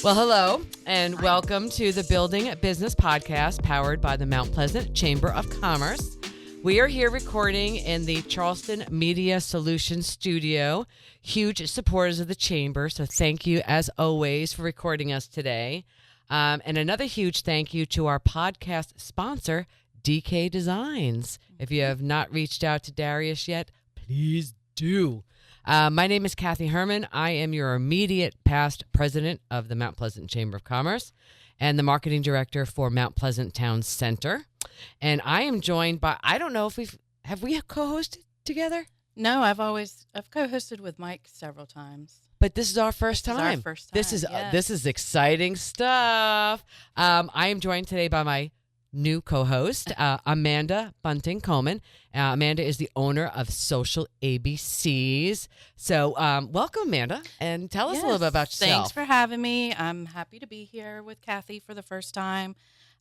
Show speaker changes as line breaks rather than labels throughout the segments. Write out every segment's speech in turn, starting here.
Well, hello, and welcome to the Building Business Podcast powered by the Mount Pleasant Chamber of Commerce. We are here recording in the Charleston Media Solutions Studio. Huge supporters of the Chamber, so thank you, as always, for recording us today. And another huge thank you to our podcast sponsor, DK Designs. If you have not reached out to Darius yet, please do. My name is Kathy Herman. I am your immediate past president of the Mount Pleasant Chamber of Commerce and the marketing director for Mount Pleasant Town Center. And I am joined by, I don't know if have we co-hosted together?
No, I've co-hosted with Mike several times.
But this is our first time. This is exciting stuff. I am joined today by my new co-host, Amanda Bunting-Comen. Amanda is the owner of Social ABCs. So welcome, Amanda, and tell us a little bit about yourself.
Thanks for having me. I'm happy to be here with Kathy for the first time.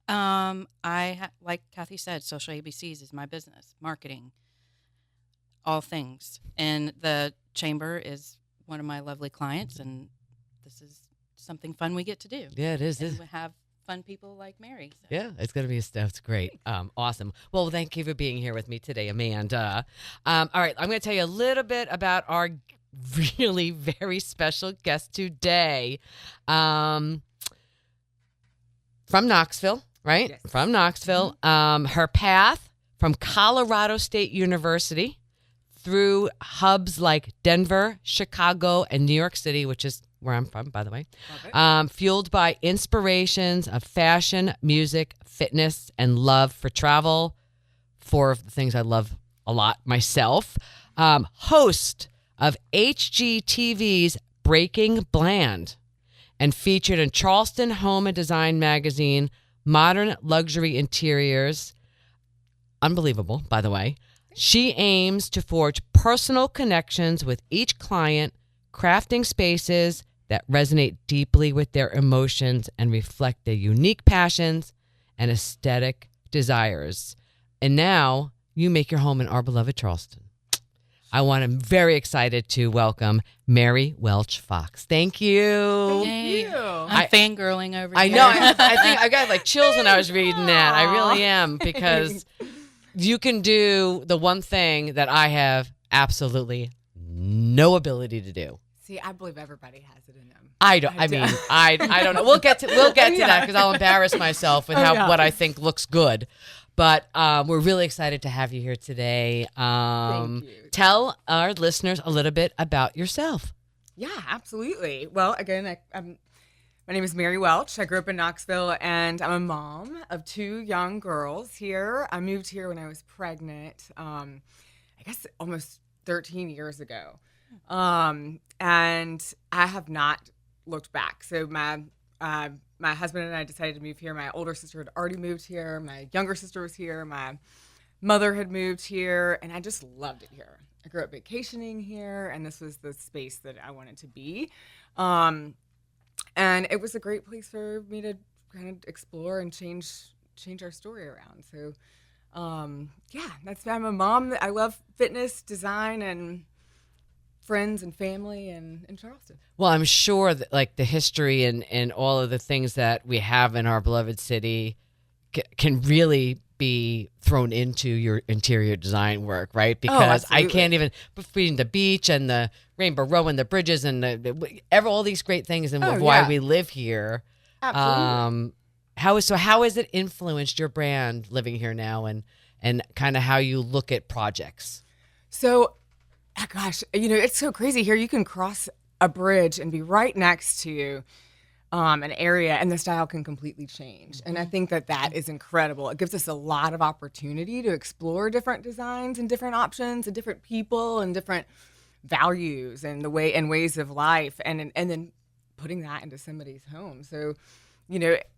Like Kathy said, Social ABCs is my business, marketing, all things. And the Chamber is one of my lovely clients, and this is something fun we get to do.
Yeah, it is.
And we have fun people like Mary. So.
Yeah, it's going to be that's great. Awesome. Well, thank you for being here with me today, Amanda. All right, I'm going to tell you a little bit about our really very special guest today. From Knoxville, right?
Yes.
From Knoxville. Her path from Colorado State University through hubs like Denver, Chicago, and New York City, which is where I'm from, by the way, fueled by inspirations of fashion, music, fitness, and love for travel. Four of the things I love a lot myself. Host of HGTV's Breaking Bland, and featured in Charleston Home and Design magazine, Modern Luxury Interiors. Unbelievable, by the way. She aims to forge personal connections with each client, crafting spaces that resonate deeply with their emotions and reflect their unique passions and aesthetic desires. And now you make your home in our beloved Charleston. I'm very excited to welcome Mary Welch Fox. Thank you.
Hey, I'm fangirling over here.
I know. I think I got like chills when I was reading that. I really am, because you can do the one thing that I have absolutely no ability to do.
See, I believe everybody has it in them.
I don't know. We'll get to that, because I'll embarrass myself with what I think looks good. But we're really excited to have you here today.
Thank you.
Tell our listeners a little bit about yourself.
Yeah, absolutely. Well, again, my name is Mary Welch. I grew up in Knoxville, and I'm a mom of two young girls here. I moved here when I was pregnant, I guess almost 13 years ago. And I have not looked back. So my husband and I decided to move here. My older sister had already moved here. My younger sister was here. My mother had moved here, and I just loved it here. I grew up vacationing here, and this was the space that I wanted to be. And it was a great place for me to kind of explore and change our story around. So, I'm a mom. I love fitness, design, and friends and family in Charleston.
Well, I'm sure that like the history and all of the things that we have in our beloved city can really be thrown into your interior design work, right? Because I can't even, between the beach and the Rainbow Row and the bridges and all these great things and why we live here.
Absolutely.
How has it influenced your brand living here now, and kind of how you look at projects?
So, gosh, it's so crazy here. You can cross a bridge and be right next to an area, and the style can completely change. And I think that is incredible. It gives us a lot of opportunity to explore different designs and different options and different people and different values and ways of life, and then putting that into somebody's home. So,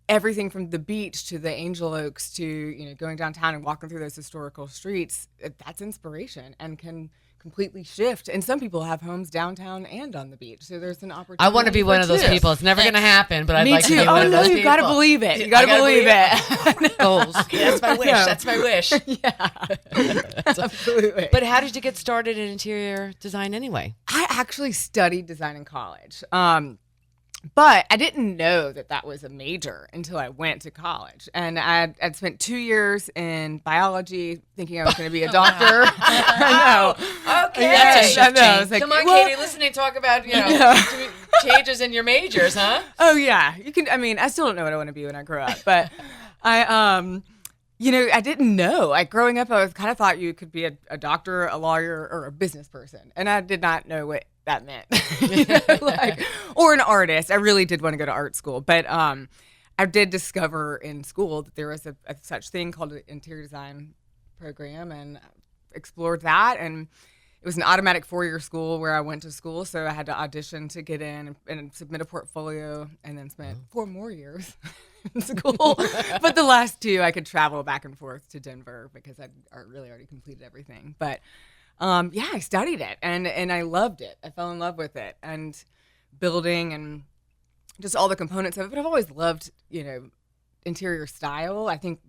everything from the beach to the Angel Oaks to going downtown and walking through those historical streets, that's inspiration and can completely shift. And some people have homes downtown and on the beach, so there's an opportunity.
I want to be one of those people. It's never going to happen, but I'd like to be one of those people.
You got to believe it. You got to believe it.
Goals. That's my wish. That's my wish.
Yeah, absolutely.
But how did you get started in interior design anyway?
I actually studied design in college. But I didn't know that that was a major until I went to college. And I'd spent 2 years in biology thinking I was going to be a doctor. I know.
Okay.
That's a
I know. I was
change.
like,
Come on,
well,
Katie, listen and talk about,
Yeah.
changes in your majors, huh?
Oh, yeah. You can. I mean, I still don't know what I want to be when I grow up. But I I didn't know. Like growing up, I was kind of thought you could be a doctor, a lawyer, or a business person. And I did not know what that meant. Or an artist. I really did want to go to art school. But I did discover in school that there was a such thing called an interior design program, and explored that. And it was an automatic 4-year school where I went to school. So I had to audition to get in and submit a portfolio, and then spent 4 more years in school. But the last 2, I could travel back and forth to Denver because I'd really already completed everything. But I studied it and I loved it. I fell in love with it and building and just all the components of it. But I've always loved, interior style. I think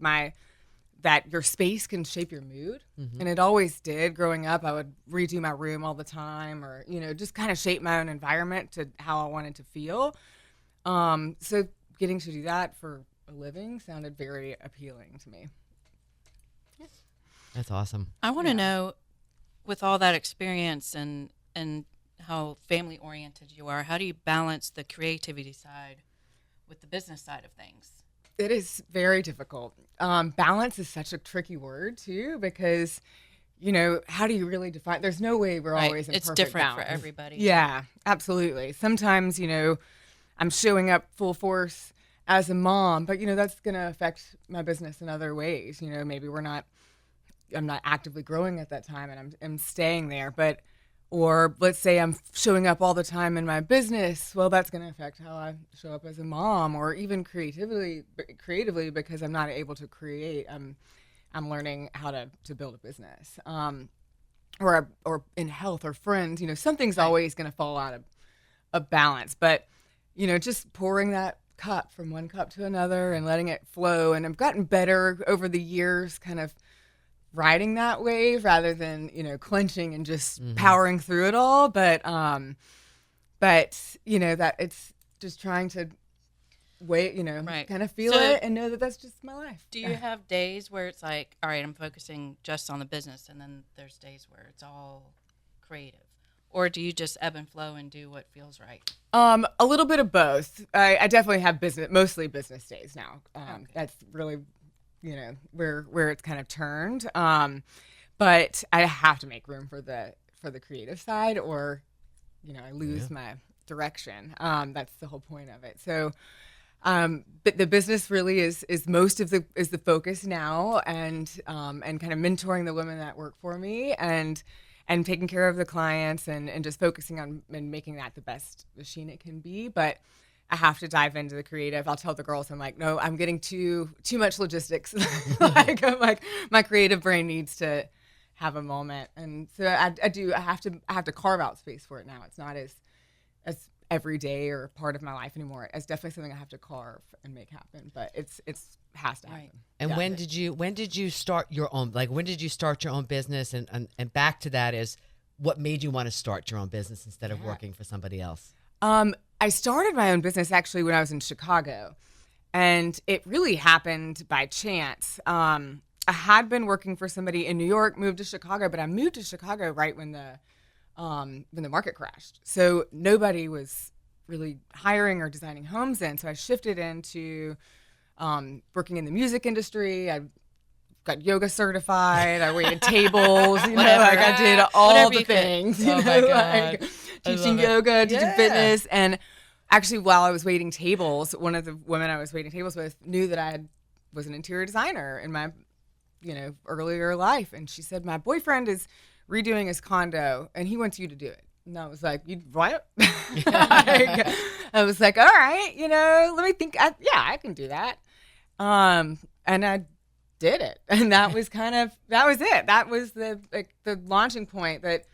that your space can shape your mood. Mm-hmm. And it always did. Growing up, I would redo my room all the time, or, just kind of shape my own environment to how I wanted to feel. So getting to do that for a living sounded very appealing to me.
That's awesome.
I want to know, with all that experience and how family oriented you are, how do you balance the creativity side with the business side of things?
It is very difficult. Balance is such a tricky word too, because how do you really define? There's no way we're always in
it's
perfect
different
balance.
for everybody.
Yeah, absolutely. Sometimes I'm showing up full force as a mom, but that's going to affect my business in other ways. Maybe I'm not actively growing at that time, and I'm staying there. Or let's say I'm showing up all the time in my business. Well, that's going to affect how I show up as a mom, or even creatively because I'm not able to create. I'm learning how to build a business, or in health or friends. Something's always going to fall out of balance. But just pouring that cup from one cup to another and letting it flow. And I've gotten better over the years, kind of riding that wave rather than clenching and just powering through it all. But that it's just trying to wait, kind of feel it and know that that's just my life.
Do you have days where it's like, all right, I'm focusing just on the business, and then there's days where it's all creative? Or do you just ebb and flow and do what feels right?
A little bit of both. I definitely have mostly business days now. Okay. That's really where it's kind of turned. But I have to make room for the creative side, or I lose my direction. That's the whole point of it. So but the business really is most of the focus now, and kind of mentoring the women that work for me, and taking care of the clients, and just focusing on and making that the best machine it can be. But I have to dive into the creative. I'll tell the girls, I'm like, no, I'm getting too much logistics. I'm like, my creative brain needs to have a moment. And so I have to carve out space for it now. It's not as every day or part of my life anymore. It's definitely something I have to carve and make happen, but it has to happen.
And when did you start your own, when did you start your own business? And back to that is, what made you want to start your own business instead of working for somebody else?
I started my own business actually when I was in Chicago, and it really happened by chance. I had been working for somebody in New York, moved to Chicago, but I moved to Chicago right when the market crashed. So nobody was really hiring or designing homes then. So I shifted into working in the music industry. I got yoga certified. I waited tables. I did all the things.
Oh my God.
Teaching yoga, teaching fitness. And actually, while I was waiting tables, one of the women I was waiting tables with knew that I was an interior designer in my, earlier life. And she said, my boyfriend is redoing his condo and he wants you to do it. And I was like, you what? I was like, all right, let me think. I can do that. And I did it. And that was it. That was the launching point that,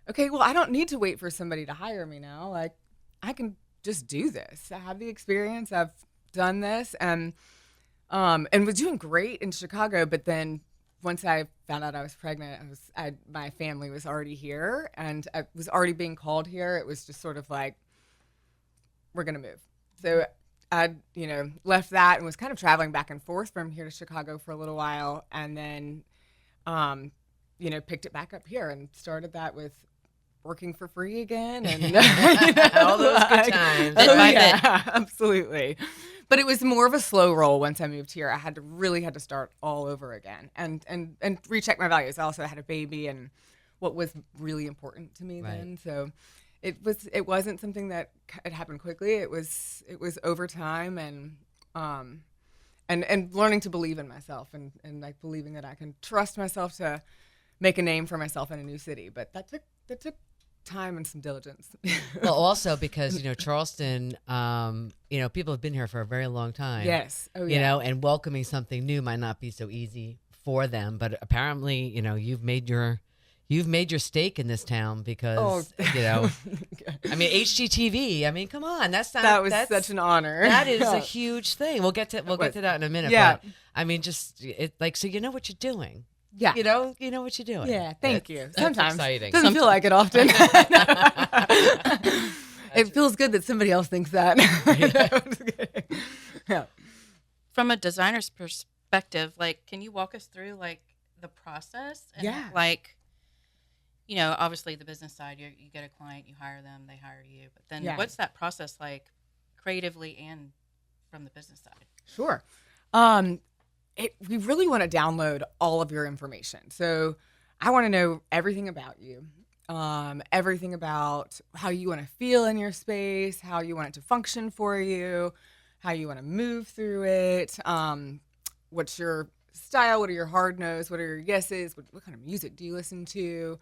okay, well, I don't need to wait for somebody to hire me now. Like, I can just do this. I have the experience. I've done this, and was doing great in Chicago. But then once I found out I was pregnant, my family was already here, and I was already being called here. It was just sort of like, we're gonna move. So I, left that and was kind of traveling back and forth from here to Chicago for a little while, and then, picked it back up here and started that with working for free again, and
all those good times.
Absolutely. But it was more of a slow roll once I moved here. I had to start all over again and recheck my values. I also had a baby and what was really important to me then. So it wasn't something that had happened quickly. It was over time and learning to believe in myself and like believing that I can trust myself to make a name for myself in a new city. But that took time and some diligence.
Well, also because Charleston, people have been here for a very long time.
Yes. Oh, yeah.
And welcoming something new might not be so easy for them. But apparently, you've made your stake in this town because I mean HGTV. I mean, come on, that's
such an honor.
That is a huge thing. We'll get to that in a minute.
Yeah.
But I mean, just so you know what you're doing.
Yeah.
You know what you're doing.
Yeah, thank you. Sometimes.
Exciting.
Doesn't feel like it often. It feels good that somebody else thinks that. Yeah.
From a designer's perspective, can you walk us through the process? And, obviously the business side, you get a client, you hire them, they hire you. But then what's that process like creatively and from the business side?
Sure. We really want to download all of your information. So I want to know everything about you, everything about how you want to feel in your space, how you want it to function for you, how you want to move through it, what's your style, what are your hard no's, what are your yeses, what kind of music do you listen to,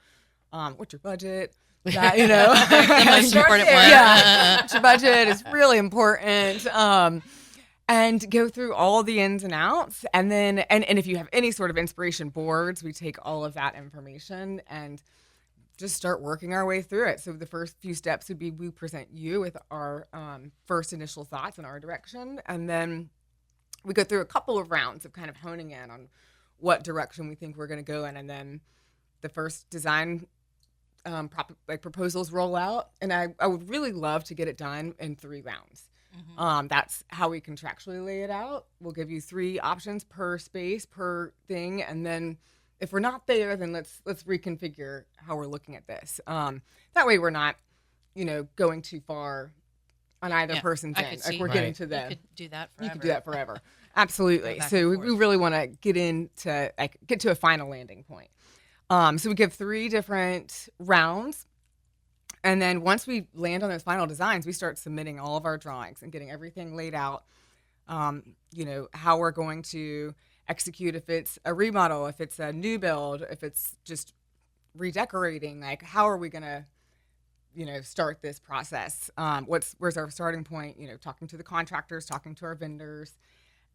what's your budget? That,
the most important one.
Yeah, what's your budget is really important. And go through all the ins and outs. And then, and if you have any sort of inspiration boards, we take all of that information and just start working our way through it. So the first few steps would be we present you with our first initial thoughts in our direction. And then we go through a couple of rounds of kind of honing in on what direction we think we're going to go in. And then the first design proposals roll out. And I would really love to get it done in 3 rounds. Mm-hmm. That's how we contractually lay it out. We'll give you 3 options per space, per thing, and then if we're not there, then let's reconfigure how we're looking at this. That way, we're not, going too far on either person's end. Like we're getting to them.
You could do that forever.
You could do that forever. Absolutely. So we really want to get to a final landing point. So we give 3 different rounds. And then once we land on those final designs, we start submitting all of our drawings and getting everything laid out, how we're going to execute, if it's a remodel, if it's a new build, if it's just redecorating, how are we going to, start this process? Where's our starting point? Talking to the contractors, talking to our vendors,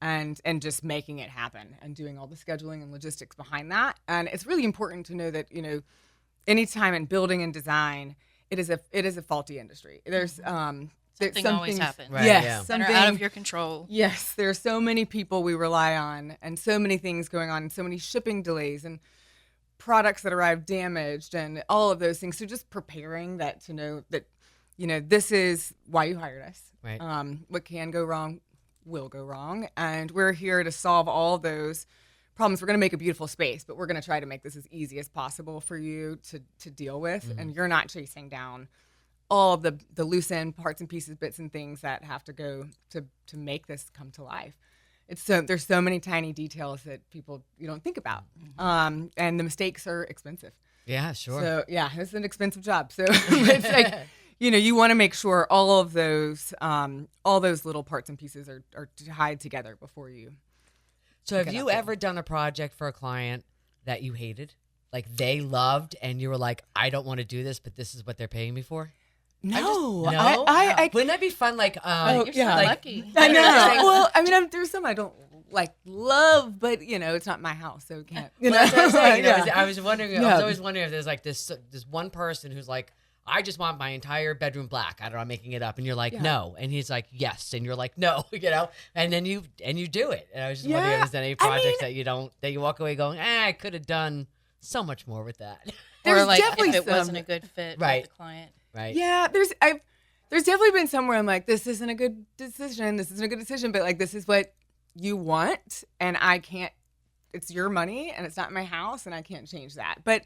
and just making it happen and doing all the scheduling and logistics behind that. And it's really important to know that, anytime in building and design, it is a faulty industry. There's
something always happens.
Right,
yes,
that are out of your control.
Yes, there are so many people we rely on, and so many things going on, and so many shipping delays, and products that arrive damaged, and all of those things. So just preparing that to know that, this is why you hired us.
Right.
What can go wrong will go wrong, and we're here to solve all those problems. We're going to make a beautiful space, but we're going to try to make this as easy as possible for you to deal with. Mm-hmm. And you're not chasing down all of the loose end parts and pieces, bits and things that have to go to make this come to life. There's so many tiny details that people you don't think about. Mm-hmm. And the mistakes are expensive.
Yeah, sure.
So yeah, it's an expensive job. So it's like, you want to make sure all of those little parts and pieces are tied together before you.
So have you ever done a project for a client that you hated? Like they loved and you were like, I don't want to do this, but this is what they're paying me for?
No.
Wouldn't that be fun? Like,
you're so lucky.
I know. Well, I mean, there's some I don't love, but it's not my house, so it can't.
Well, that's what I'm saying. I was wondering. I was always wondering if there's like this one person who's like, I just want my entire bedroom black. I don't know, I'm making it up. And you're like, no. And he's like, yes. And you're like, no, and then you do it. And I was just wondering if there's any projects that you walk away going, I could have done so much more with that.
There's
or like
definitely
if it wasn't a good fit with the client.
Right.
Yeah, there's definitely been somewhere I'm like, this isn't a good decision. This isn't a good decision, but like, this is what you want, and I can't. It's your money, and it's not my house, and I can't change that. But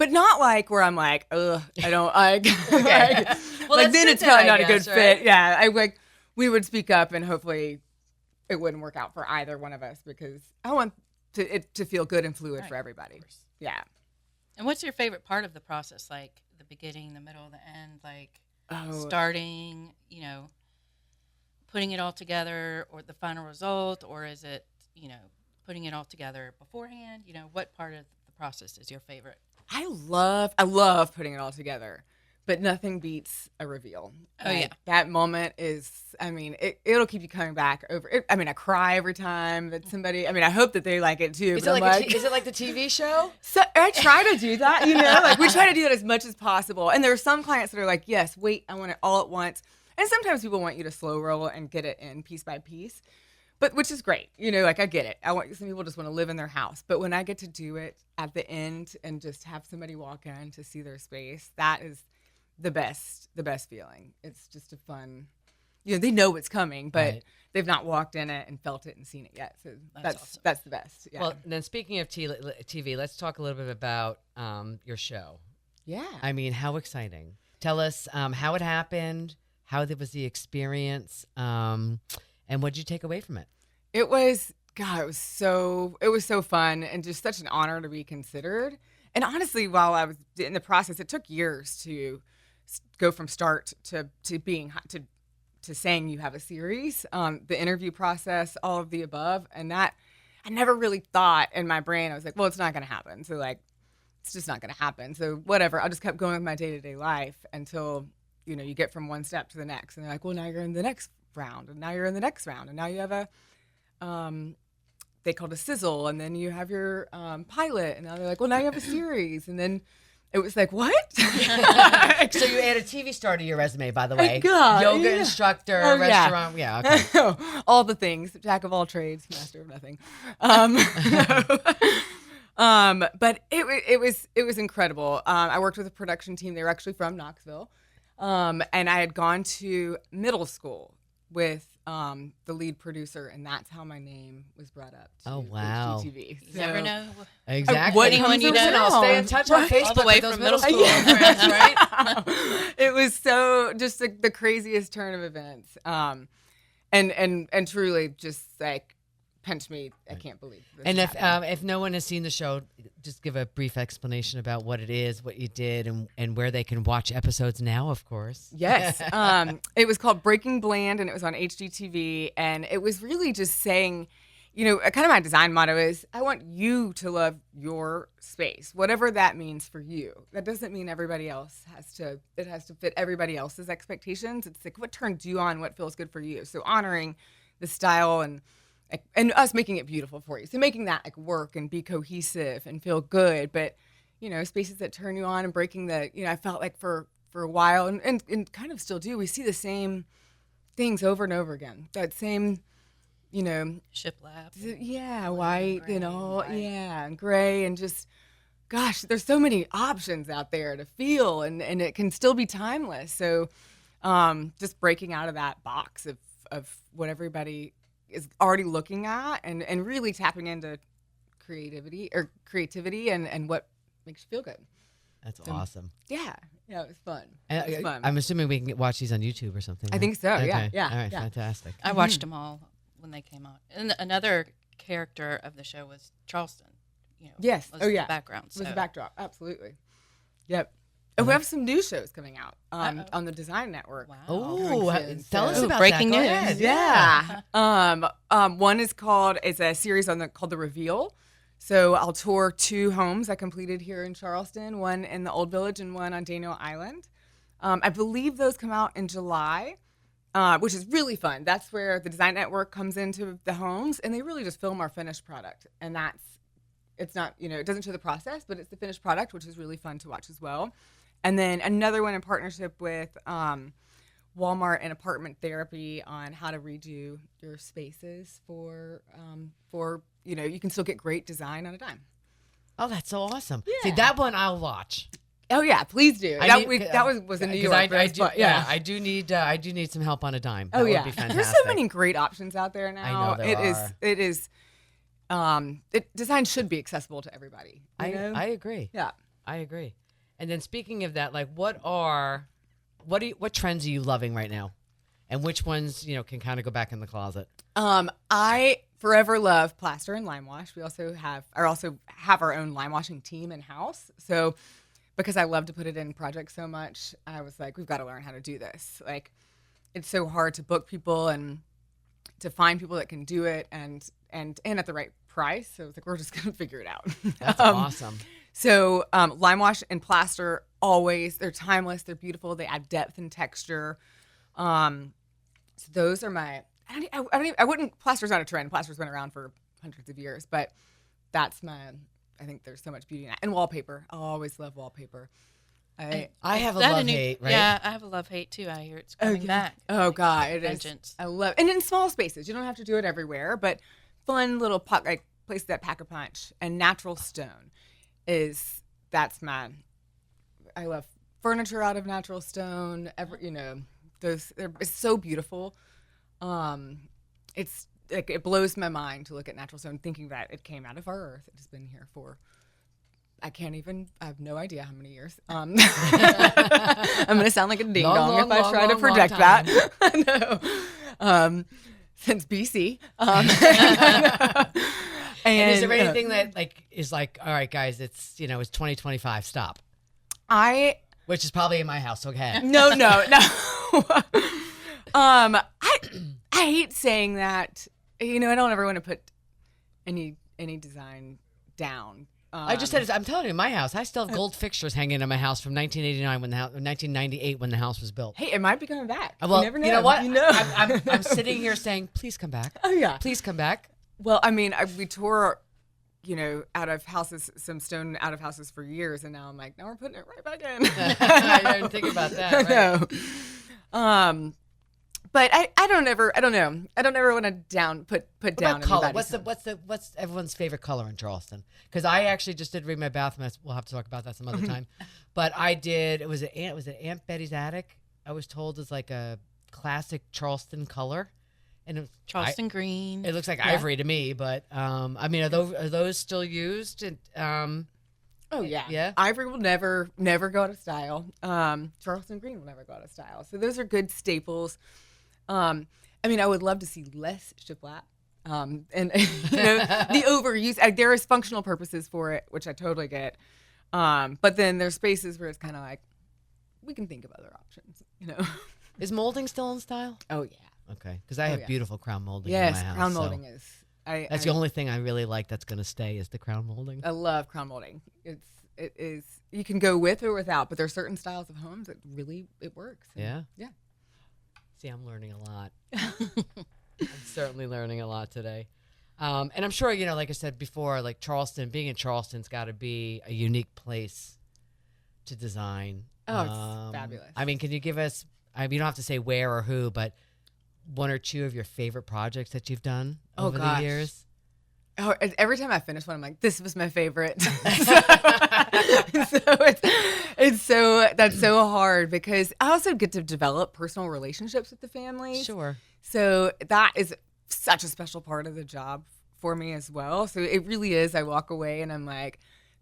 not like where I'm like, ugh, I don't like.
Okay. Well,
like then
good
it's
then,
probably
I
not a good
guess, right?
fit. Yeah, I like we would speak up, and hopefully it wouldn't work out for either one of us because I want it to feel good and fluid for everybody. Yeah.
And what's your favorite part of the process? Like the beginning, the middle, the end, like starting, putting it all together, or the final result, or is it, putting it all together beforehand? What part of the process is your favorite?
I love putting it all together, but nothing beats a reveal.
Oh, yeah.
That moment is, it'll keep you coming back over it. I cry every time that somebody, I hope that they like it too.
Is it like the TV show?
So I try to do that, like we try to do that as much as possible. And there are some clients that are like, yes, wait, I want it all at once. And sometimes people want you to slow roll and get it in piece by piece. But which is great, like I get it. Some people just want to live in their house, but when I get to do it at the end and just have somebody walk in to see their space, that is the best feeling. It's just a fun, they know it's coming, but they've not walked in it and felt it and seen it yet. So that's the best. Yeah.
Well, then speaking of TV, let's talk a little bit about your show.
Yeah.
How exciting! Tell us how it happened, how was the experience, and what did you take away from it?
It was so fun and just such an honor to be considered. And honestly, while I was in the process, it took years to go from start to being to saying you have a series, the interview process, all of the above. And that I never really thought in my brain, I was like, well, it's not going to happen. So like, it's just not going to happen. So whatever, I just kept going with my day-to-day life until, you get from one step to the next. And they're like, well, now you're in the next round, and now you're in the next round, and now you have a they called a sizzle, and then you have your pilot, and now they're like, well, now you have a series. And then it was like, what?
So you add a TV star to your resume, by the way. Yoga instructor, restaurant. Yeah, okay.
All the things, jack of all trades, master of nothing. But it was incredible. I worked with a production team. They were actually from Knoxville. And I had gone to middle school with the lead producer, and that's how my name was brought up to HGTV.
You never know.
Exactly.
Anyone you don't know.
Stay in touch on Facebook
all the way
with those
from
middle school friends, right?
It was so just the craziest turn of events, and truly just like pinched me. I can't believe this.
And if no one has seen the show, just give a brief explanation about what it is, what you did, and where they can watch episodes now, of course.
Yes. It was called Breaking Bland, and it was on HGTV, and it was really just saying, kind of my design motto is, I want you to love your space, whatever that means for you. That doesn't mean everybody else has to fit everybody else's expectations. It's like, what turns you on, what feels good for you. So honoring the style and us making it beautiful for you. So making that like work and be cohesive and feel good. But, spaces that turn you on and breaking I felt like for a while and kind of still do, we see the same things over and over again. That same,
shiplap.
Yeah, white,
gray,
yeah, and gray, and just, gosh, there's so many options out there to feel, and it can still be timeless. So just breaking out of that box of what everybody is already looking at and really tapping into creativity and what makes you feel good.
That's awesome.
Yeah, it was fun. It was fun.
I'm assuming we can watch these on YouTube or something.
I think so.
Okay.
Yeah.
All right, fantastic.
I watched them all when they came out. And another character of the show was Charleston.
Yes.
Was the background.
Was the backdrop. Absolutely. Yep. And we have some new shows coming out on the Design Network.
Wow.
Oh, tell us about
breaking
that. Go
news.
ahead.
Yeah. One is it's a series called The Reveal. So I'll tour 2 homes I completed here in Charleston, one in the Old Village and one on Daniel Island. I believe those come out in July, which is really fun. That's where the Design Network comes into the homes, and they really just film our finished product. And it's not, it doesn't show the process, but it's the finished product, which is really fun to watch as well. And then another one in partnership with Walmart and Apartment Therapy on how to redo your spaces for you can still get great design on a dime.
Oh, that's so awesome.
Yeah.
See, that one I'll watch.
Oh yeah, please do. That was in New York.
I do need some help on a dime. That would be fantastic.
There's so many great options out there now.
I know there are.
It is. Design should be accessible to everybody.
I agree.
Yeah,
I agree. And then speaking of that, like, what trends are you loving right now, and which ones can kind of go back in the closet?
I forever love plaster and lime wash. We also have our own lime washing team in house. So because I love to put it in projects so much, I was like, we've got to learn how to do this. Like, it's so hard to book people and to find people that can do it and at the right price. So it's like, we're just gonna figure it out.
That's awesome.
So lime wash and plaster, always, they're timeless, they're beautiful, they add depth and texture. So those are my. Plaster's not a trend. Plaster's been around for hundreds of years, but that's my. I think there's so much beauty in that. And wallpaper. I'll always love wallpaper.
I have a love-hate, right?
Yeah, I have a love-hate too. I hear it's coming back.
Oh God, it
Vengeance.
is. I love, and in small spaces. You don't have to do it everywhere, but fun little places that pack a punch. And natural stone that's my. I love furniture out of natural stone. It's so beautiful. It's like, it blows my mind to look at natural stone, thinking that it came out of our earth. It has been here for, I have no idea how many years. I'm going to sound like a ding dong if I try to project that. No. Since BC.
And is there anything that is like, all right, guys, it's 2025, stop. Which is probably in my house. Okay.
No. I hate saying that. I don't ever want to put any design down.
I just said, I'm telling you, in my house, I still have gold fixtures hanging in my house from 1998 when the house was built.
Hey, it might be coming back.
Well,
you never know.
You know what? I'm sitting here saying, please come back.
Oh yeah,
please come back.
Well, we tore, out of houses, some stone out of houses for years, and now I'm like, now we're putting it right back in.
I didn't think about that. Right?
No. But I don't ever want to put down
color. What's everyone's favorite color in Charleston? Because I actually just did read my bathroom. We'll have to talk about that some other time. But I did. It was Aunt Betty's attic. I was told it's like a classic Charleston color, and it was
Charleston green.
It looks like ivory to me, but are those still used?
Oh yeah.
Yeah.
Ivory will never go out of style. Charleston green will never go out of style. So those are good staples. I would love to see less shiplap. And the overuse. There is functional purposes for it, which I totally get. But then there's spaces where it's kind of like, we can think of other options.
Is molding still in style?
Oh yeah.
Okay, because I have beautiful crown molding in my house.
Yes, crown molding is.
That's the only thing I really like that's going to stay is the crown molding.
I love crown molding. It is. You can go with or without, but there's certain styles of homes that really it works.
Yeah.
Yeah.
See, I'm learning a lot. I'm certainly learning a lot today. And I'm sure, like I said before, like being in Charleston's got to be a unique place to design.
Oh, it's fabulous.
Can you give us, you don't have to say where or who, but one or two of your favorite projects that you've done over the years?
Oh, every time I finish one, I'm like, this was my favorite. That's so hard because I also get to develop personal relationships with the families.
Sure.
So that is such a special part of the job for me as well. So it really is. I walk away and I'm like,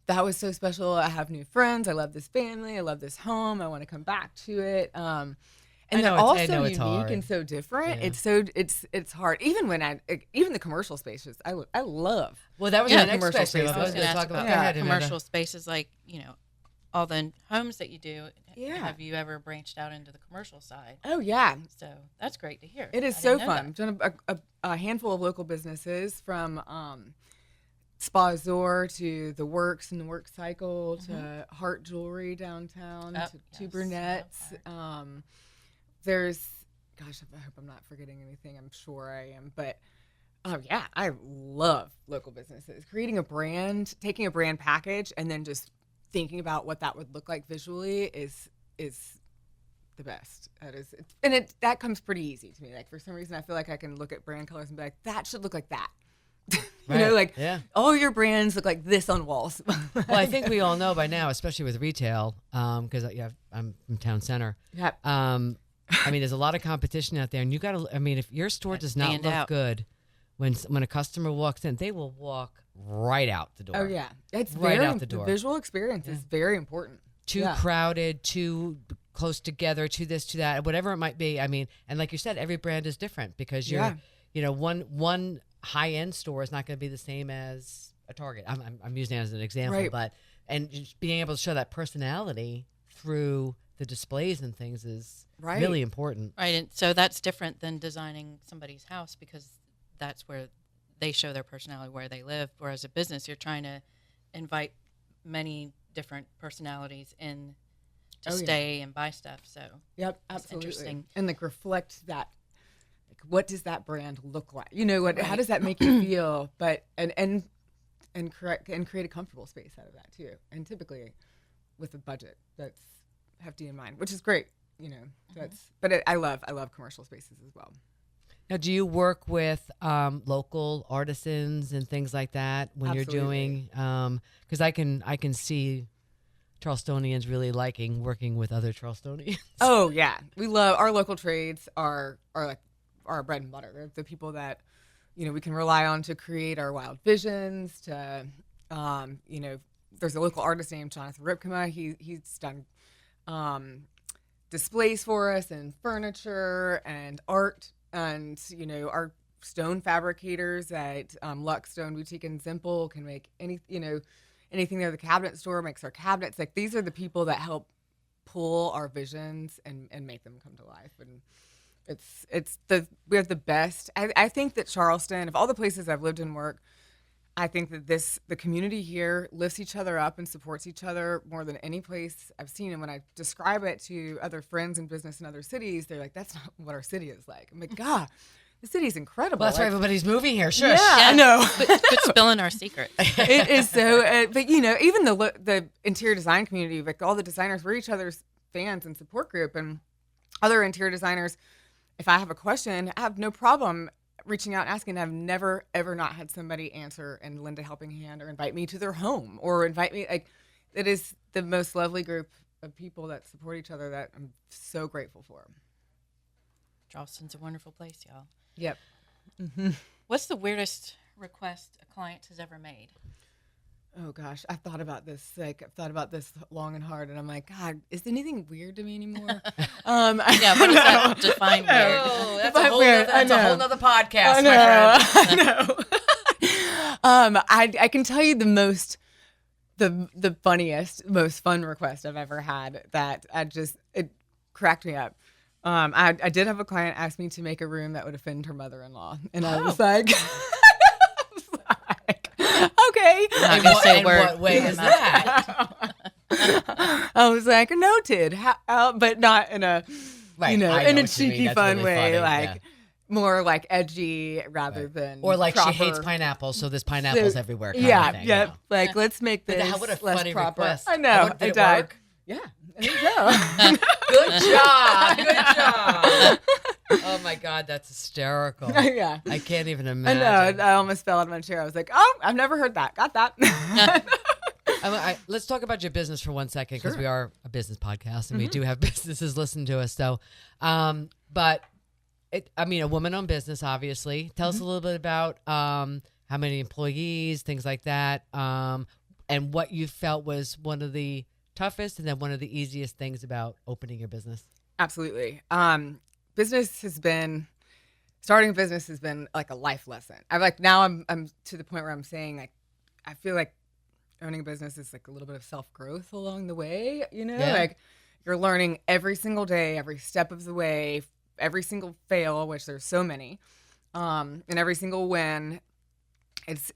that was so special. I have new friends. I love this family. I love this home. I want to come back to it. And they're all so unique and so different. Yeah. It's hard. Even the commercial spaces, I love.
Well, that was the next question I was going to talk about.
Commercial spaces, like all the homes that you do.
Yeah.
Have you ever branched out into the commercial side?
Oh yeah.
So that's great to hear.
It is so fun. I've done a handful of local businesses from Spa Azor to the Works and the Work Cycle to Heart Jewelry downtown to Two Brunettes. There's, gosh, I hope I'm not forgetting anything. I'm sure I am. But, yeah, I love local businesses. Creating a brand, taking a brand package, and then just thinking about what that would look like visually is the best. That comes pretty easy to me. Like, for some reason, I feel like I can look at brand colors and be like, that should look like that. You know, like
yeah.
all your brands look like this on walls.
Well, I think we all know by now, especially with retail, because I'm from town center.
Yep.
I mean, there's a lot of competition out there, and you got to. I mean, if your store does not
stand
look
out.
good, when a customer walks in, they will walk right out the door.
Oh yeah, it's
Right
very
out the door.
visual experience is very important.
Too crowded, too close together, too this, to that, whatever it might be. I mean, and like you said, every brand is different because you're, one high end store is not going to be the same as a Target. I'm using it as an example,
Right.
but and just being able to show that personality through the displays and things is really important.
Right, and so that's different than designing somebody's house because that's where they show their personality where they live. Whereas a business, you're trying to invite many different personalities in to stay and buy stuff. So
Yep,
it's
absolutely.
interesting.
And like reflect that. Like, what does that brand look like? You know, what? How does that make you feel? But and create a comfortable space out of that too. And typically, with a budget that's hefty in mind, which is great. You know, that's. But I love commercial spaces as well.
Now, do you work with local artisans and things like that when you're doing? Because I can see Charlestonians really liking working with other Charlestonians.
Oh yeah, we love our local trades. Are like our bread and butter. They're the people that we can rely on to create our wild visions. To there's a local artist named Jonathan Ripkema. He's done displays for us and furniture and art. And, our stone fabricators at Lux Stone Boutique in Simple can make anything there. The cabinet store makes our cabinets. Like, these are the people that help pull our visions and make them come to life. And we have the best. I think that Charleston, of all the places I've lived and worked, I think that the community here lifts each other up and supports each other more than any place I've seen. And when I describe it to other friends in business in other cities, they're like, that's not what our city is like. I'm like, God, the city's incredible.
Well, that's why everybody's moving here. Sure.
Yeah, I know.
But spilling our secret.
It is so, but even the interior design community, like all the designers, we're each other's fans and support group. And other interior designers, if I have a question, I have no problem reaching out and asking. I've never, ever not had somebody answer and lend a helping hand or invite me to their home or invite me. Like, it is the most lovely group of people that support each other that I'm so grateful for.
Charleston's a wonderful place, y'all.
Yep.
What's the weirdest request a client has ever made?
Oh gosh, I've thought about this. I've thought about this long and hard, and I'm like, God, is anything weird to me anymore?
Yeah, what does that define weird?
Oh, that's
Define weird.
That's a whole nother podcast,
I
my friend.
know. I can tell you the funniest, most fun request I've ever had that it cracked me up. I did have a client ask me to make a room that would offend her mother-in-law, and I was like, okay.
I'm not gonna say a word.
What way is that?
I was like, noted, but not in a,
Right,
in
I know
a
what you mean.
cheeky,
That's
fun
really
way,
funny,
more like edgy rather than
Or like
proper.
she hates pineapples, so there's pineapples everywhere. Kind
Yeah,
of thing,
yeah. Like, let's make
But
this
what a
less
funny
proper.
request.
I know.
Did
I
it
died.
work?
Yeah. There you go.
Good job. Good job. Oh my God, that's hysterical.
Yeah.
I can't even
I
imagine.
know. I almost fell out of my chair. I was like, oh, I've never heard that. Got that.
Let's talk about your business for 1 second because
Sure.
we are a business podcast and we do have businesses listen to us. So, but a woman-owned business, obviously. Tell us a little bit about how many employees, things like that, and what you felt was one of the toughest and then one of the easiest things about opening your business.
Absolutely. Starting a business has been like a life lesson. Now I'm to the point where I'm saying, like, I feel like owning a business is like a little bit of self-growth along the way,
Yeah.
like you're learning every single day, every step of the way, every single fail, which there's so many, and every single win. It's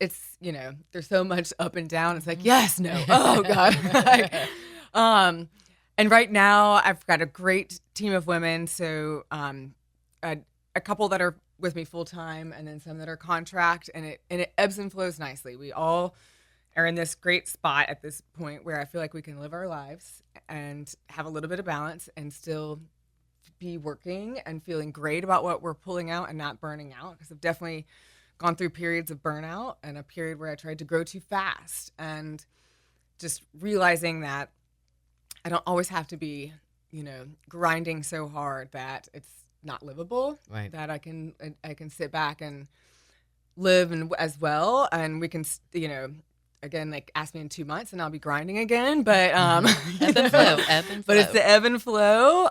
there's so much up and down. It's like, yes, no, oh God. And right now I've got a great team of women. So a couple that are with me full time, and then some that are contract, and it ebbs and flows nicely. We all are in this great spot at this point where I feel like we can live our lives and have a little bit of balance and still be working and feeling great about what we're pulling out and not burning out, because I've definitely gone through periods of burnout and a period where I tried to grow too fast, and just realizing that I don't always have to be, grinding so hard that it's not livable.
Right.
That I can sit back and live and as well, and we can, again, like ask me in 2 months and I'll be grinding again. But
ebb and flow, ebb and flow.
But it's the ebb and flow.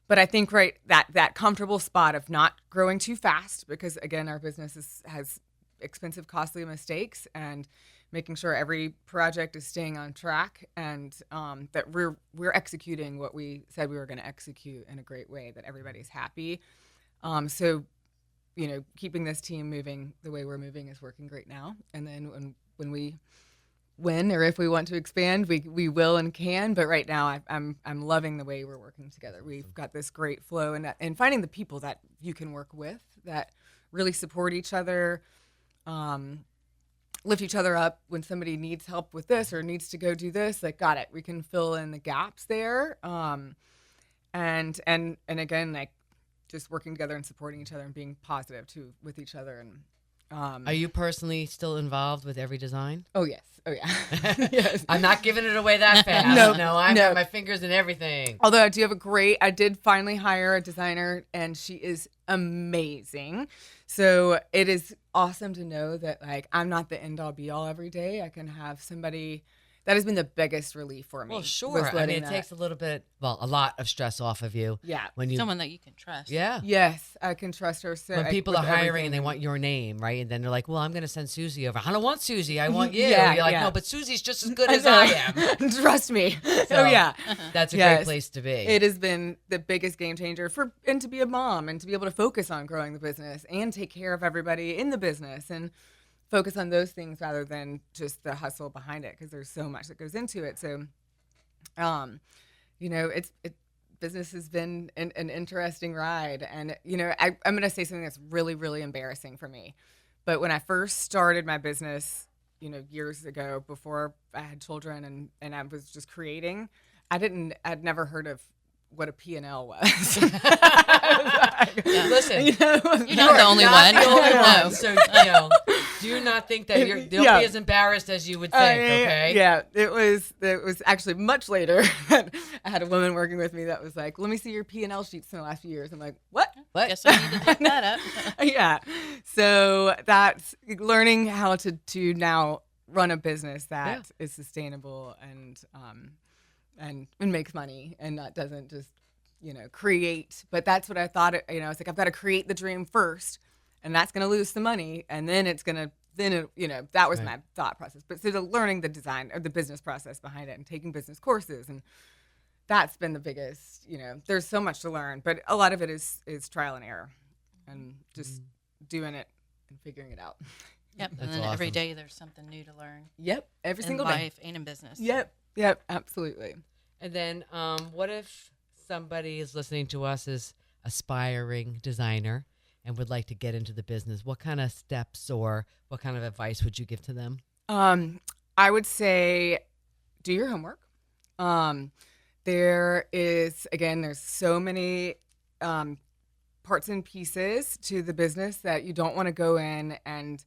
But I think that comfortable spot of not growing too fast, because again, our business has expensive, costly mistakes, and making sure every project is staying on track, and that we're executing what we said we were going to execute in a great way, that everybody's happy. So, keeping this team moving the way we're moving is working great now. And then when or if we want to expand, we will and can. But right now, I'm loving the way we're working together. We've got this great flow, and finding the people that you can work with that really support each other, lift each other up when somebody needs help with this or needs to go do this. Like, got it. We can fill in the gaps there. And again, like, just working together and supporting each other and being positive too with each other. And
are you personally still involved with every design?
Oh yes. Oh yeah. Yes.
I'm not giving it away that fast. No, I've got my fingers in everything.
Although I did finally hire a designer, and she is amazing. So it is awesome to know that, like, I'm not the end all be all every day. I can have somebody. That has been the biggest relief for me.
Well, sure. I mean, it takes a lot of stress off of you.
Yeah.
When you
someone that you can trust.
Yeah.
Yes, I can trust her. So
when people are hiring
everything.
and they want your name, right? And then they're like, well, I'm going to send Susie over. I don't want Susie. I want you.
Yeah,
You're like,
yeah.
no, but Susie's just as good as I am.
Trust me.
So,
yeah.
That's a great place to be.
It has been the biggest game changer and to be a mom and to be able to focus on growing the business and take care of everybody in the business and focus on those things rather than just the hustle behind it, because there's so much that goes into it. So, business has been an interesting ride. And, I'm going to say something that's really, really embarrassing for me. But when I first started my business, years ago, before I had children and I was just creating, I'd never heard of what a P&L was.
Listen,
you're not the only one.
No. So, do not think that they'll be as embarrassed as you would think, okay?
Yeah, it was actually much later that I had a woman working with me that was like, let me see your P&L sheets in the last few years. I'm like, what?
Guess I need to pick that up.
Yeah. So that's learning how to now run a business that is sustainable and makes money and not doesn't just, create. But that's what I thought, it's like, I've got to create the dream first, and that's going to lose some money. And then that was my thought process. But so learning the design or the business process behind it and taking business courses, and that's been the biggest, there's so much to learn, but a lot of it is trial and error and just doing it and figuring it out.
Yep.
That's
and then
awesome.
every day there's something new to learn.
Yep. Every
in
single
life
day.
and in business.
Yep. Absolutely.
And then what if somebody is listening to us as aspiring designer and would like to get into the business? What kind of steps or what kind of advice would you give to them?
I would say do your homework. There's so many parts and pieces to the business that you don't want to go in and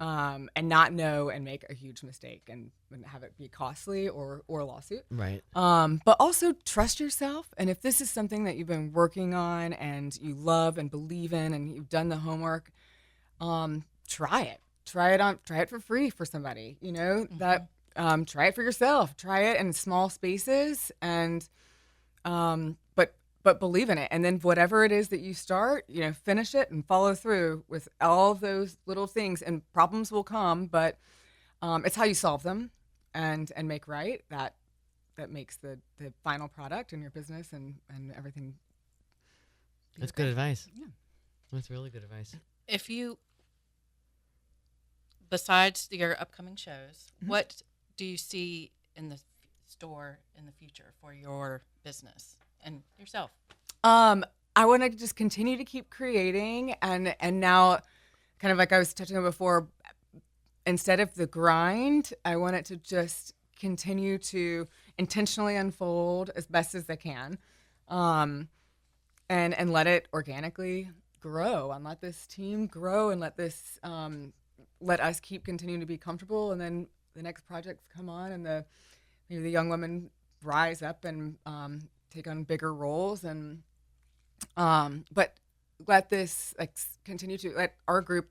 not know and make a huge mistake and have it be costly or a lawsuit.
Right.
But also trust yourself. And if this is something that you've been working on and you love and believe in and you've done the homework, try it. Try it for free for somebody, that try it for yourself. Try it in small spaces and but believe in it. And then whatever it is that you start, finish it and follow through with all of those little things, and problems will come, but it's how you solve them and make right that makes the final product in your business and everything.
That's good advice.
Yeah.
That's really good advice.
If you, besides your upcoming shows, what do you see in the store in the future for your business and yourself?
I want to just continue to keep creating and now, kind of like I was touching on before, instead of the grind, I want it to just continue to intentionally unfold as best as I can, and let it organically grow and let this team grow and let this let us keep continuing to be comfortable, and then the next projects come on and the young women rise up and take on bigger roles, and but let this continue to let our group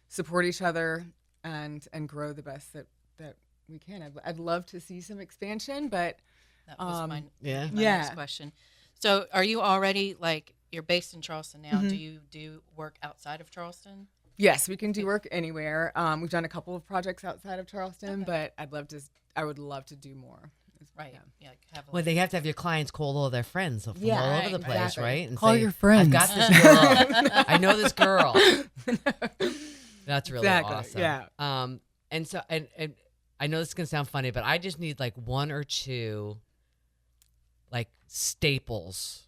support each other and grow the best that we can. I'd love to see some expansion, but
that was my
next
question. So are you already you're based in Charleston now?
Mm-hmm.
Do you do work outside of Charleston?
Yes, we can do work anywhere. We've done a couple of projects outside of Charleston, but I would love to do more.
Right.
Yeah.
Well, they have to have your clients call all their friends from all over the place,
exactly.
right? And
Call
say,
your friends.
I've got this girl. I know this girl. That's really awesome.
Yeah.
And so, and I know this is gonna sound funny, but I just need one or two, staples.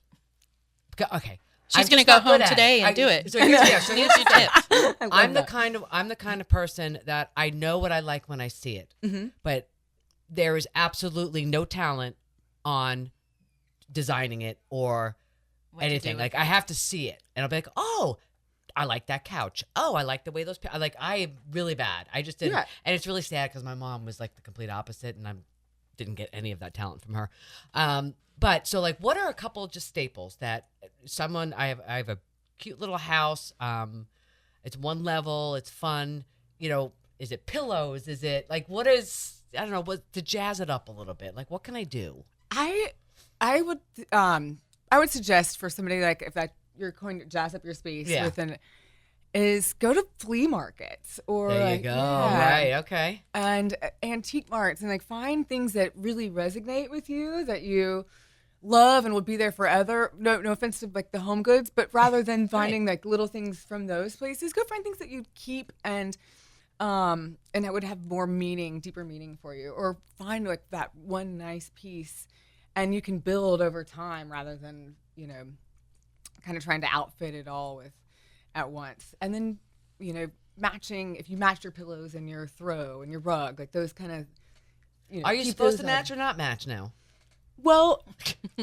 Okay.
She's going to go home today and do it.
So here's
She needs your tips.
I'm the kind of person that I know what I like when I see it, but there is absolutely no talent on designing it or anything. I have to see it, and I'll be like, oh, I like that couch. Oh, I like the way those. I am really bad. I just didn't, and it's really sad because my mom was the complete opposite, and I didn't get any of that talent from her. But so what are a couple just staples that I have a cute little house. It's one level. It's fun. Is it pillows? Is it what is, I don't know, what to jazz it up a little bit? What can I do?
I would suggest for somebody if you're going to jazz up your space is go to flea markets or
there you go. Right. Okay.
And antique marts and find things that really resonate with you, that you love and will be there forever. No offense to the home goods, but rather than finding little things from those places, go find things that you keep and that would have more meaning, deeper meaning for you, or find that one nice piece and you can build over time rather than, kind of trying to outfit it all at once. And then, matching, if you match your pillows and your throw and your rug, those kind of,
are you supposed to match or not match now?
Well,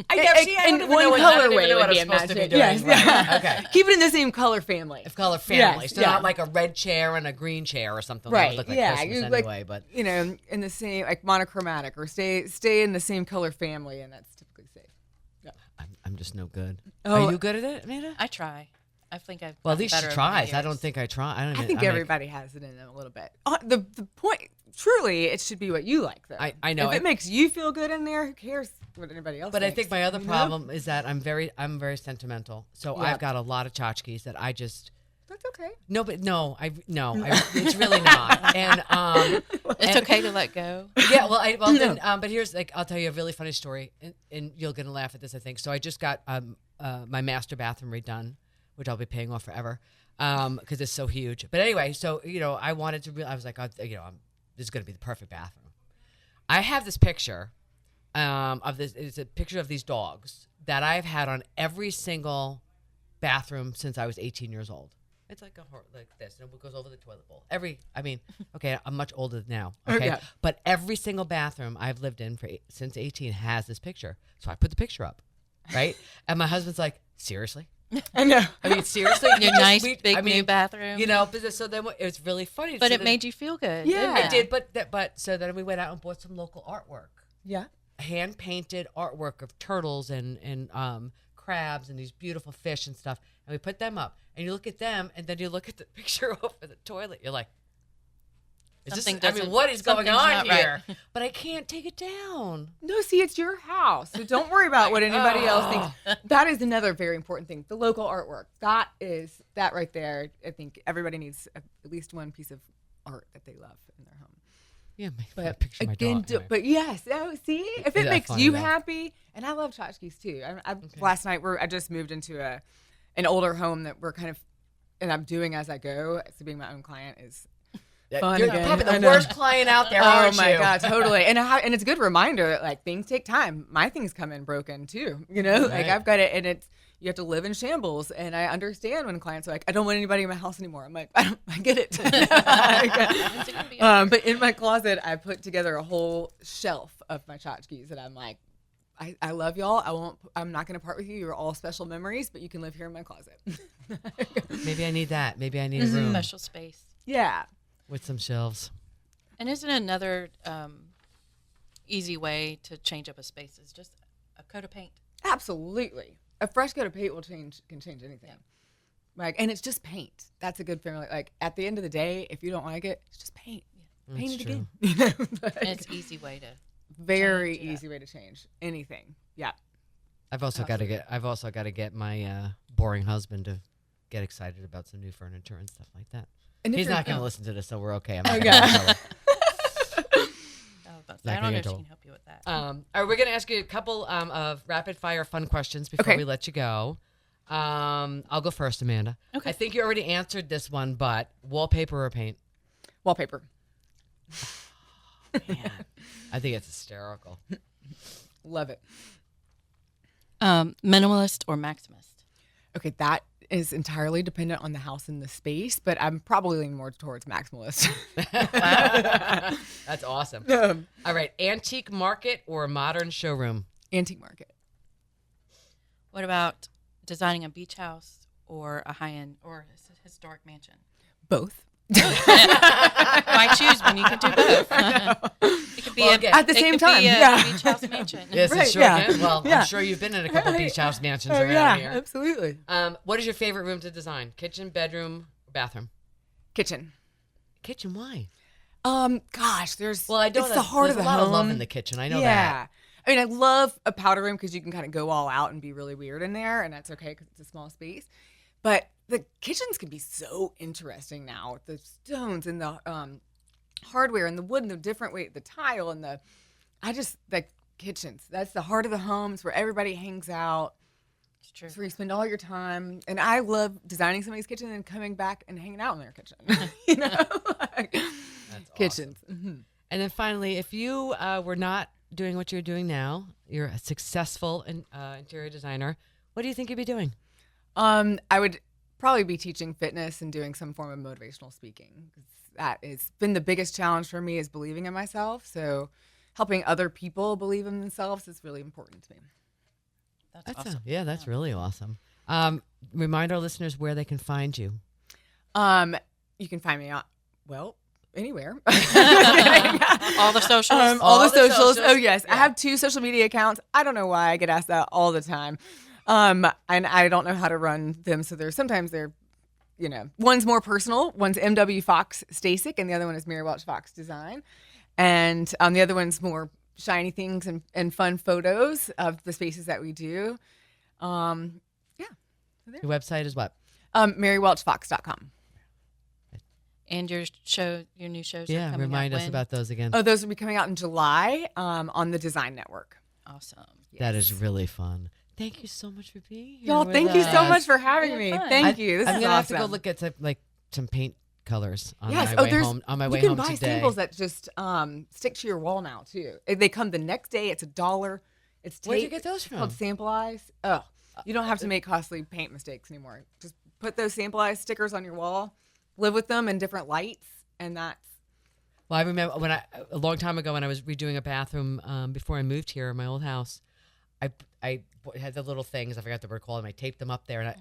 I don't even know what I'm supposed to be doing.
Yes,
right. Okay.
Keep it in the same color family.
Yes, so not a red chair and a green chair or something.
Right.
That would look like Christmas anyway. But
in the same monochromatic, or stay in the same color family, and that's typically safe. Yeah.
I'm just no good.
Oh,
are you good at it, Amanda?
I try. I think I've
at least she
better
tries. I don't think I try.
I think everybody has it in them a little bit. The point, truly, it should be what you like, though.
I know.
If it makes you feel good in there, who cares what anybody else
But
thinks,
I think my other problem is that I'm very sentimental. So I've got a lot of tchotchkes that I just.
That's okay.
No, but it's really not. And
it's okay to let go.
Yeah, but here's but here's I'll tell you a really funny story, and you're gonna laugh at this, I think. So I just got my master bathroom redone, which I'll be paying off forever, because it's so huge. But anyway, so I wanted to. I was like, this is gonna be the perfect bathroom. I have this picture of this. It's a picture of these dogs that I've had on every single bathroom since I was 18 years old. It's like this, and it goes over the toilet bowl. Okay, I'm much older now. Okay, but every single bathroom I've lived in since 18 has this picture. So I put the picture up, right? And my husband's like, seriously?
I know.
Seriously?
Your nice big new bathroom.
So then it was really funny.
But it made you feel good.
Yeah,
it did. But so then we went out and bought some local artwork.
Yeah,
hand painted artwork of turtles and crabs and these beautiful fish and stuff, and we put them up. And you look at them, and then you look at the picture over the toilet. You're like, what is going on here? Right. But I can't take it down.
No, see, it's your house, so don't worry about what anybody else thinks. That is another very important thing. The local artwork. That right there. I think everybody needs at least one piece of art that they love in their home.
Yeah, but picture my dog. Anyway.
But yes, see, if it makes you happy, and I love tchotchkes too. Last night I just moved into an older home that we're kind of, and I'm doing as I go. So being my own client is fun.
You're probably the worst client out there, aren't you?
Oh my God, totally. And it's a good reminder that things take time. My things come in broken too.
Right.
I've got it, and you have to live in shambles. And I understand when clients are like, I don't want anybody in my house anymore. I'm like, I get it. But in my closet, I put together a whole shelf of my tchotchkes that I'm like, I love y'all. I'm not going to part with you. You're all special memories, but you can live here in my closet.
Maybe I need that. Maybe I need a room
Special space.
Yeah.
with some shelves.
And isn't another easy way to change up a space is just a coat of paint?
Absolutely. A fresh coat of paint can change anything.
Yeah.
Like, and it's just paint. That's a good formula. Like at the end of the day, if you don't like it, it's just paint.
That's
Paint it
true.
again. You know, like,
And it's an easy way to.
very
change it up.
easy way to change anything. Yeah.
I've also got to get my boring husband to get excited about some new furniture and stuff like that.
And if
He's
you're-
not going to listen to this, so we're okay. I'm not
Okay.
gonna tell him.
I don't know if she can help you with that.
All right, we're going to ask you a couple of rapid fire fun questions before
Okay.
we let you go. I'll go first, Amanda.
Okay.
I think you already answered this one, but wallpaper or paint?
Wallpaper.
Man, I think it's hysterical.
Love it.
Minimalist or maximalist?
Okay, that is entirely dependent on the house and the space, but I'm probably leaning more towards maximalist.
That's awesome. All right, antique market or modern showroom?
Antique market.
What about designing a beach house or a high-end or historic mansion?
Both.
Why choose when you can do both? It could be
Well, again,
at the
it
same
could
time,
be a
yeah.
beach house mansion.
Yes,
Right,
it sure
yeah.
can. Well,
Yeah.
I'm sure you've been in a couple beach house mansions around
yeah,
here.
absolutely.
What is your favorite room to design? Kitchen, bedroom, or bathroom?
Kitchen.
Kitchen, why?
Gosh, there's
Well, I don't.
it's the heart
there's
of the
a lot
home.
of love in the kitchen. I know that.
Yeah. I mean, I love a powder room because you can kind of go all out and be really weird in there, and that's okay because it's a small space. But the kitchens can be so interesting now with the stones and the hardware and the wood and the different weight, the tile and the kitchens. That's the heart of the home. It's where everybody hangs out.
It's true.
It's where you spend all your time. And I love designing somebody's kitchen and coming back and hanging out in their kitchen. Like,
That's
kitchens.
awesome.
Mm-hmm.
And then finally, if you were not doing what you're doing now, you're a successful interior designer. What do you think you'd be doing?
I would probably be teaching fitness and doing some form of motivational speaking. That has been the biggest challenge for me is believing in myself. So helping other people believe in themselves is really important to me.
That's awesome.
That's really awesome. Remind our listeners where they can find you.
You can find me on, anywhere.
All the socials.
All the
the
socials.
socials.
Oh, yes.
Yeah.
I have 2 social media accounts. I don't know why I get asked that all the time. And I don't know how to run them. So sometimes they're, one's more personal. One's MW Fox Stasic, and the other one is Mary Welch Fox Design. And the other one's more shiny things and fun photos of the spaces that we do.
Your website is what?
MaryWelchFox.com.
And your new shows are
Yeah,
coming
remind
out
us
when?
about those again.
Oh, those will be coming out in July on the Design Network.
Awesome.
That is really fun. Thank you so much for being here.
Y'all,
with
thank you so
us.
much for having
We had
me.
fun.
Thank you. This
I'm
is
gonna have to
awesome.
go look at some paint colors on
Yes.
my way home. On my way
you
home
can buy
today.
samples that just stick to your wall now too. They come the next day. It's $1. It's tape.
Where'd you get those
It's called
from?
Sample Eyes. Oh, you don't have to make costly paint mistakes anymore. Just put those Sample Eyes stickers on your wall. Live with them in different lights, and that's
Well, I remember a long time ago when I was redoing a bathroom before I moved here in my old house. I had the little things, I forgot the word called them. I taped them up there, and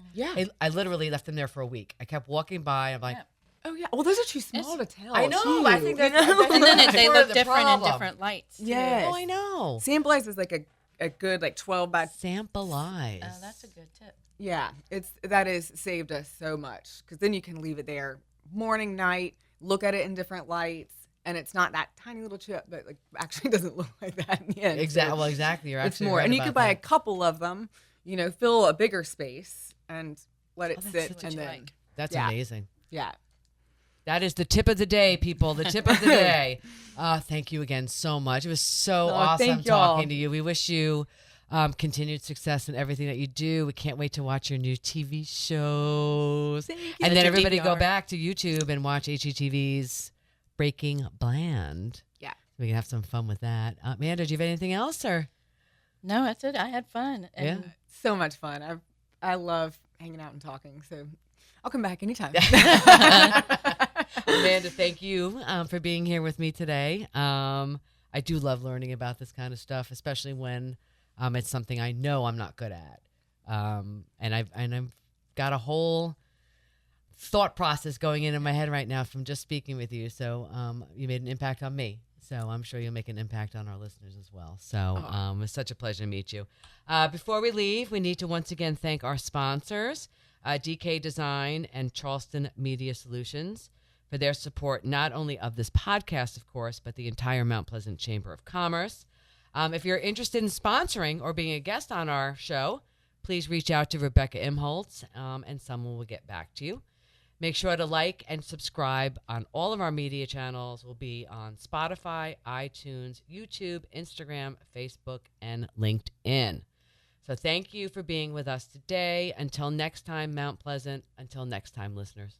I literally left them there for a week. I kept walking by. I'm like,
Yeah.
Oh yeah. Well, those are too small to tell.
I know.
too,
I think
you
that's-
know?
And then
That's
they
part of
look
the
different in
problem.
different lights. too.
Yes.
oh, I know.
Sample Eyes is like a good 12 by
Sample eyes.
Oh, that's a good tip.
Yeah, that has saved us so much because then you can leave it there morning, night, look at it in different lights, and it's not that tiny little chip, but like actually doesn't look like that in the end.
Exactly.
So
Well, exactly. You're
it's
absolutely
more,
right
and you
about
could buy a
that.
couple of them, fill a bigger space and let it
that's
sit,
what
and
you
then
like.
That's
yeah.
amazing.
yeah.
That is the tip of the day, people. The tip of the day. Thank you again so much. It was so awesome
thank y'all.
talking to you. We wish you continued success in everything that you do. We can't wait to watch your new TV shows.
Thank you.
And then
Such a
everybody go
DVR.
back to YouTube and watch HGTV's Breaking Bland.
Yeah.
We can have some fun with that. Amanda, do you have anything else? Or
No, that's it. I had fun. And
So much fun. I love hanging out and talking, so I'll come back anytime.
Amanda, thank you for being here with me today. I do love learning about this kind of stuff, especially when It's something I know I'm not good at. And I've got a whole thought process going in my head right now from just speaking with you. So you made an impact on me. So I'm sure you'll make an impact on our listeners as well. So it's such a pleasure to meet you. Before we leave, we need to once again thank our sponsors, DK Design and Charleston Media Solutions, for their support not only of this podcast, of course, but the entire Mount Pleasant Chamber of Commerce. If you're interested in sponsoring or being a guest on our show, please reach out to Rebecca Imholtz, and someone will get back to you. Make sure to like and subscribe on all of our media channels. We'll be on Spotify, iTunes, YouTube, Instagram, Facebook, and LinkedIn. So thank you for being with us today. Until next time, Mount Pleasant. Until next time, listeners.